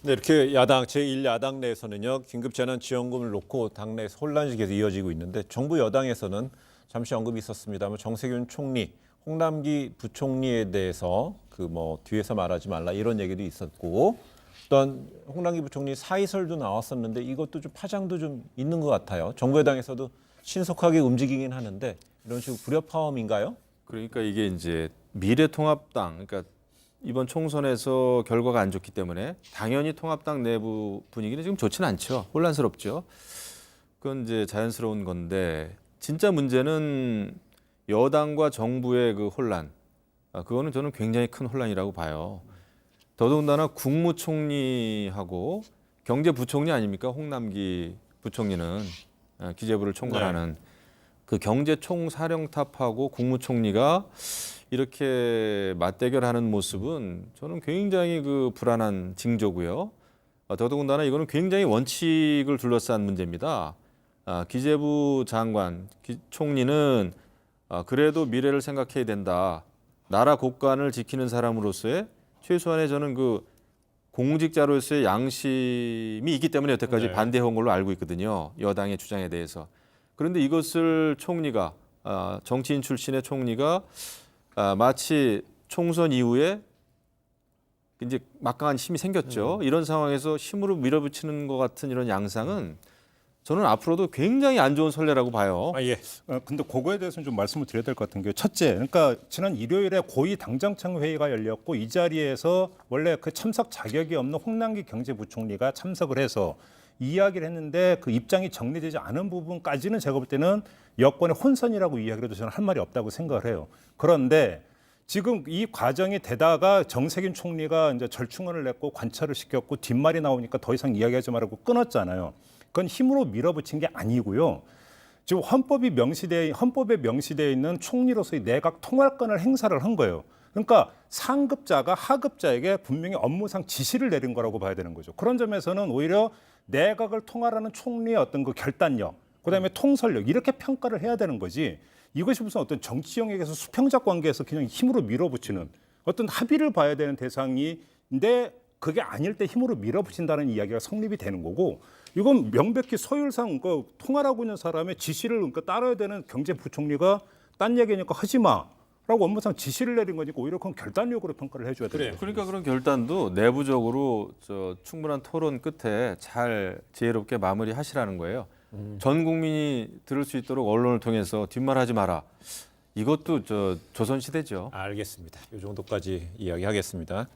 네, 이렇게 야당 제1야당 내에서는요 긴급재난지원금을 놓고 당내에서 혼란이 계속 이어지고 있는데 정부 여당에서는 잠시 언급이 있었습니다만 정세균 총리, 홍남기 부총리에 대해서 그 뭐 뒤에서 말하지 말라 이런 얘기도 있었고 또한 홍남기 부총리 사의설도 나왔었는데 이것도 좀 파장도 좀 있는 것 같아요. 정부 여당에서도 신속하게 움직이긴 하는데 이런 식으로 불협화음인가요? 그러니까 이게 이제 미래통합당, 그러니까 이번 총선에서 결과가 안 좋기 때문에 당연히 통합당 내부 분위기는 지금 좋지는 않죠. 혼란스럽죠. 그건 이제 자연스러운 건데 진짜 문제는 여당과 정부의 그 혼란. 그거는 저는 굉장히 큰 혼란이라고 봐요. 더더군다나 국무총리하고 경제부총리 아닙니까? 홍남기 부총리는 기재부를 총괄하는 그 경제총사령탑하고 국무총리가 이렇게 맞대결하는 모습은 저는 굉장히 그 불안한 징조고요. 더더군다나 이거는 굉장히 원칙을 둘러싼 문제입니다. 기재부 장관, 총리는 그래도 미래를 생각해야 된다. 나라 국간을 지키는 사람으로서의 최소한의 저는 그 공직자로서의 양심이 있기 때문에 여태까지 반대해온 걸로 알고 있거든요. 여당의 주장에 대해서. 그런데 이것을 총리가 정치인 출신의 총리가 마치 총선 이후에 이제 막강한 힘이 생겼죠. 이런 상황에서 힘으로 밀어붙이는 것 같은 이런 양상은 저는 앞으로도 굉장히 안 좋은 선례라고 봐요. 예. 근데 그거에 대해서는 좀 말씀을 드려야 될 것 같은 게 첫째, 그러니까 지난 일요일에 고위 당정청 회의가 열렸고 이 자리에서 원래 그 참석 자격이 없는 홍남기 경제부총리가 참석을 해서 이야기를 했는데 그 입장이 정리되지 않은 부분까지는 제가 볼 때는 여권의 혼선이라고 이야기해도 저는 할 말이 없다고 생각을 해요. 그런데 지금 이 과정이 되다가 정세균 총리가 이제 절충안을 냈고 관철을 시켰고 뒷말이 나오니까 더 이상 이야기하지 말라고 끊었잖아요. 그건 힘으로 밀어붙인 게 아니고요. 지금 헌법에 명시되어 있는 총리로서의 내각 통할권을 행사를 한 거예요. 그러니까 상급자가 하급자에게 분명히 업무상 지시를 내린 거라고 봐야 되는 거죠. 그런 점에서는 오히려 내각을 통할하는 총리의 어떤 그 결단력, 그다음에 통솔력 이렇게 평가를 해야 되는 거지. 이것이 무슨 어떤 정치 영역에서 수평적 관계에서 그냥 힘으로 밀어붙이는 어떤 합의를 봐야 되는 대상인데 그게 아닐 때 힘으로 밀어붙인다는 이야기가 성립이 되는 거고 이건 명백히 서열상 그 통할하고 있는 사람의 지시를 그러니까 따라야 되는 경제부총리가 딴 얘기니까 하지 마라고 업무상 지시를 내린 거니까 오히려 그건 결단력으로 평가를 해줘야 돼요. 그러니까 그런 결단도 내부적으로 충분한 토론 끝에 잘 지혜롭게 마무리하시라는 거예요. 전 국민이 들을 수 있도록 언론을 통해서 뒷말하지 마라. 이것도 조선시대죠. 알겠습니다. 이 정도까지 이야기하겠습니다.